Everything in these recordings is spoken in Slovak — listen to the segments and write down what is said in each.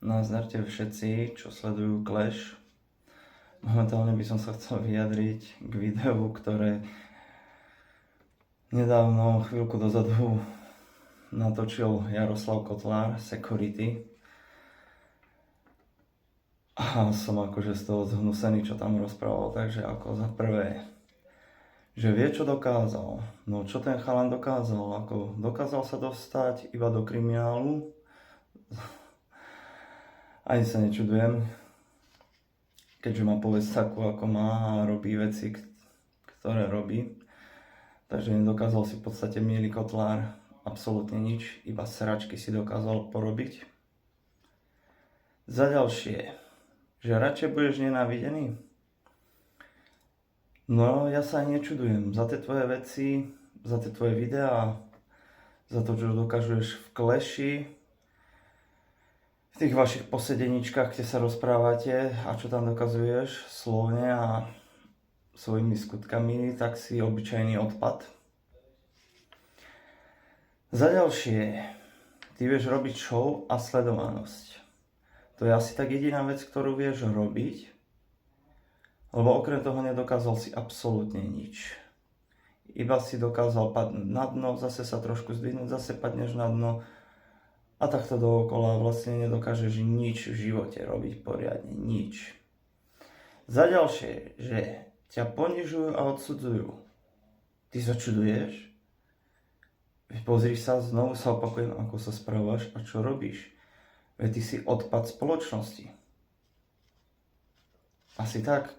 Nazdarte všetci, čo sledujú Clash. Momentálne by som sa chcel vyjadriť k videu, ktoré nedávno, chvíľku dozadu, natočil Jaroslav Kotlár, Security. A som akože z toho zhnusený, čo tam rozprával, takže ako za prvé, že vie, čo dokázal. No čo ten chalan dokázal? Ako dokázal sa dostať iba do kriminálu. Ani sa nečudujem, keďže má povesť takú, ako má a robí veci, ktoré robí. Takže nedokázal si v podstate Mieli Kotlár absolútne nič, iba sračky si dokázal porobiť. Za ďalšie, že radšej budeš nenávidený? No, ja sa aj nečudujem za tie tvoje veci, za tie tvoje videá, za to, čo dokážeš v Clashi, v tých vašich posedeničkách, kde sa rozprávate a čo tam dokazuješ slovne a svojimi skutkami, tak si obyčajný odpad. Za ďalšie, ty vieš robiť show a sledovanosť. To je asi tak jediná vec, ktorú vieš robiť, lebo okrem toho nedokázal si absolútne nič. Iba si dokázal padnúť na dno, zase sa trošku zdvihnúť, zase padneš na dno a takto dookola vlastne nedokážeš nič v živote robiť poriadne, nič. Za ďalšie, že ťa ponižujú a odsudzujú. Ty sa čuduješ? Pozri sa, znovu sa opakujem, ako sa správaš a čo robíš. Veď ty si odpad spoločnosti. Asi tak.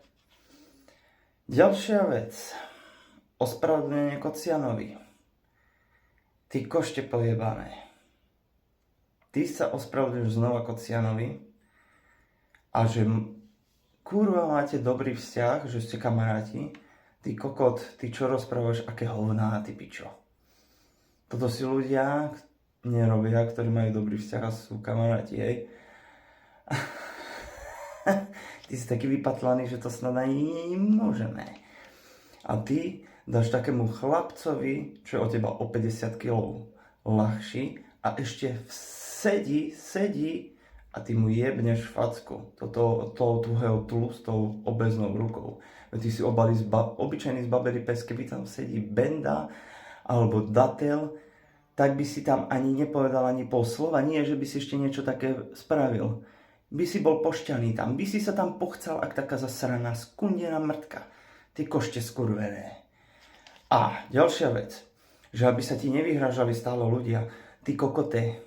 Ďalšia vec. Ospravedlnenie Kocianovi. Ty košte pojebané. Ty sa ospravedlňuješ znova Kocianovi a že kurva máte dobrý vzťah, že ste kamaráti. Ty kokot, ty čo rozprávaš, aké hovná, ty pičo. Toto si ľudia nerobia, ktorí majú dobrý vzťah a sú kamaráti, hej. Ty si taký vypatlaný, že to snad ani nemôžeme. A ty dáš takému chlapcovi, čo je od teba o 50 kg ľahší a ešte sedí a ty mu jebneš facku toho tuhého tlu s tou obeznou rukou. Ty si obyčajný zbabený pes, keby tam sedí Benda alebo Datel, tak by si tam ani nepovedal ani pol slova. Nie, že by si ešte niečo také spravil. By si bol pošťaný tam, by si sa tam pochcel, ak taká zasraná skundená mrtka. Ty košte skurvené. A ďalšia vec, že aby sa ti nevyhrážali stále ľudia, ty kokote.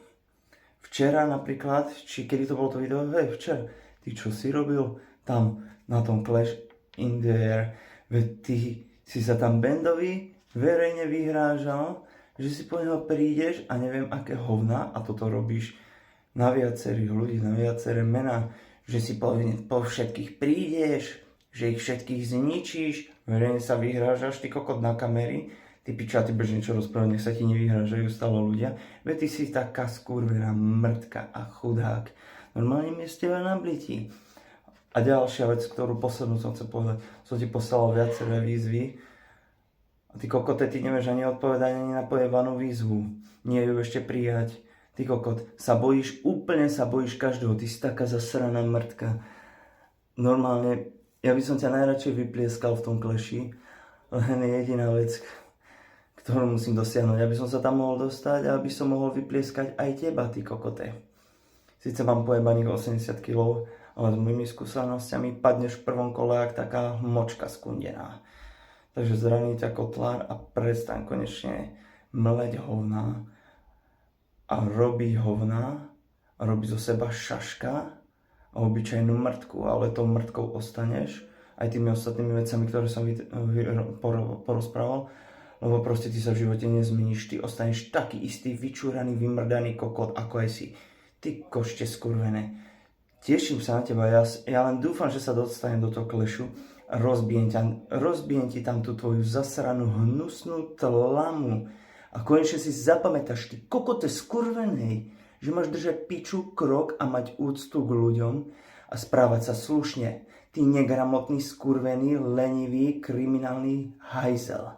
Včera napríklad, či kedy to bolo to video, včera, ty čo si robil tam na tom Clash in the Air, veď ty si sa tam Bendovi verejne vyhrážal, že si po neho prídeš a neviem aké hovna a toto robíš na viacerých ľudí, na viaceré mená, že si po všetkých prídeš, že ich všetkých zničíš, verejne sa vyhrážaš, ty kokot na kamery, ty piča, ty budeš niečo rozprávať, nech sa ti nevyhrážajú stále ľudia, veď ty si taká skurvená mrtka a chudák, normálne mi z teba nablití. A ďalšia vec, ktorú poslednú som chcel povedať, som ti poslal viaceré výzvy, a ty kokote, ty nevieš ani odpovedať ani na pojebanú výzvu. Nie ju ešte prijať. Ty kokot, úplne sa bojíš každého. Ty si taká zasraná mrtka. Normálne, ja by som ťa najradšej vyplieskal v tom Clashi. Len je jediná vec, ktorú musím dosiahnuť. Aby som sa tam mohol dostať a aby som mohol vyplieskať aj teba, ty kokote. Sice mám pojebaných 80 kg, ale s mojimi skúsenosťami padneš v prvom kole jak taká močka skundená. Takže zraní ťa Kotlár a prestaň konečne mleť hovná a robí hovná a robí zo seba šaška a obyčajnú mrtku, ale tou mrtkou ostaneš aj tými ostatnými vecami, ktoré som porozprával, lebo proste ty sa v živote nezmeníš, ty ostaneš taký istý, vyčúraný, vymrdaný kokot, ako aj si. Ty košte skurvené. Teším sa na teba, ja len dúfam, že sa dostanem do toho Clashu. Rozbijem ti tam tú tvoju zasranú hnusnú tlamu a konečne si zapamätáš, ty kokote skurvenej, že máš držať piču, krok a mať úctu k ľuďom a správať sa slušne. Ty negramotný, skurvený, lenivý, kriminálny hajzel.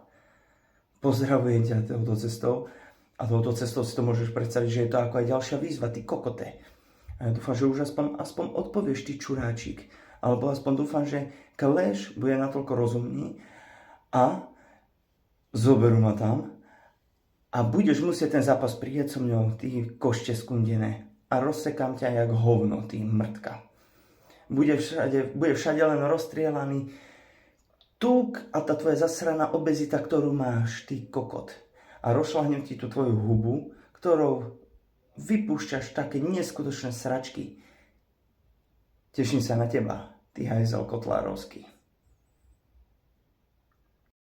Pozdravujem ťa touto cestou a touto cestou si to môžeš predstaviť, že je to ako aj ďalšia výzva, ty kokote. A ja dúfam, že už aspoň odpovieš, ty čuráčik. Alebo aspoň dúfam, že Clash bude natoľko rozumný a zoberú ma tam a budeš musieť ten zápas prieť so mňou, ty košte skundené. A rozsekám ťa jak hovno, ty mrtka. Bude všade len rozstrielaný tuk a tá tvoja zasraná obezita, ktorú máš, ty kokot. A rozšľahnem ti tú tvoju hubu, ktorou vypúšťaš také neskutočné sračky. Teším sa na teba, ty hajzel kotlárovský.